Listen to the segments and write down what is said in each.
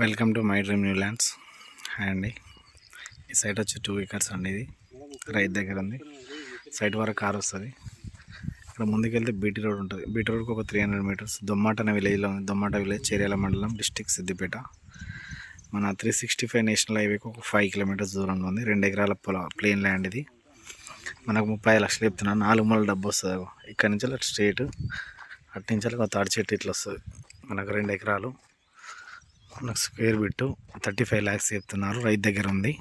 Welcome to my dream new lands. అండి ఈ site వచ్చి 2 acres అండి. ఇది రైతు దగ్గర ఉంది. సైట్ వరకు కార్ వస్తుంది. ఇక్కడ ముందుకెళ్తే బీటీ రోడ్ ఉంటుంది. బీటీ రోడ్కి ఒక 300 meters దొమ్మాట అనే విలేజ్లో ఉంది. దొమ్మాట విలేజ్ చేర్యాల మండలం, డిస్టిక్ సిద్దిపేట. మన 365 నేషనల్ హైవేకి ఒక 5 kilometers దూరంలో ఉంది. 2 acres ప్లేన్ ల్యాండ్. ఇది మనకు 35 లక్షలు చెప్తున్నాను. 4 మూలల డబ్బు వస్తుంది. ఇక్కడ నుంచి అటు స్ట్రేట్, అటు నుంచి ఒక తాడి చెట్టు ఇట్లా వస్తుంది. మనకు 2 acres, మనకు స్క్వేర్ బిట్టు 35 lakhs చెప్తున్నారు. రైతు దగ్గర ఉంది.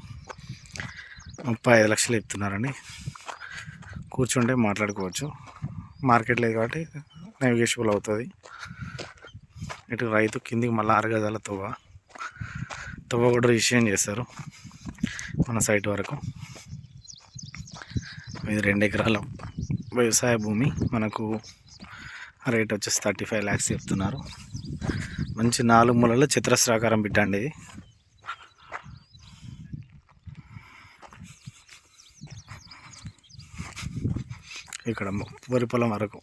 35 లక్షలు చెప్తున్నారని. కూర్చుంటే మాట్లాడుకోవచ్చు. మార్కెట్ లేదు కాబట్టి నెవిగేషబుల్ అవుతుంది. ఇటు రైతు కిందికి మళ్ళీ 6 గజాల తవ్వ కూడా రిజిస్ట్రేషన్ చేస్తారు మన సైట్ వరకు. ఇది 2 acres వ్యవసాయ భూమి. మనకు రేట్ వచ్చేసి 35 lakhs చెప్తున్నారు. మంచి 4 మూలల చతురస్రాకారం బిడ్డ అండి. ఇది ఇక్కడ వరి పొలం వరకు,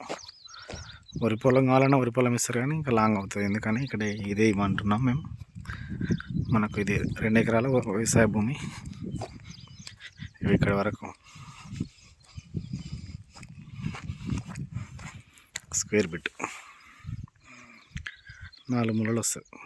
వరి పొలం కావాలన్నా వరి పొలం ఇస్తారు కానీ ఇంకా లాంగ్ అవుతుంది. ఎందుకని ఇక్కడ ఇదే ఇవ్వమంటున్నాం మేము. మనకు ఇది 2 acres వ్యవసాయ భూమి. ఇవి ఇక్కడ వరకు స్క్వేర్ బిట్ 4 మూలలు వస్తుంది.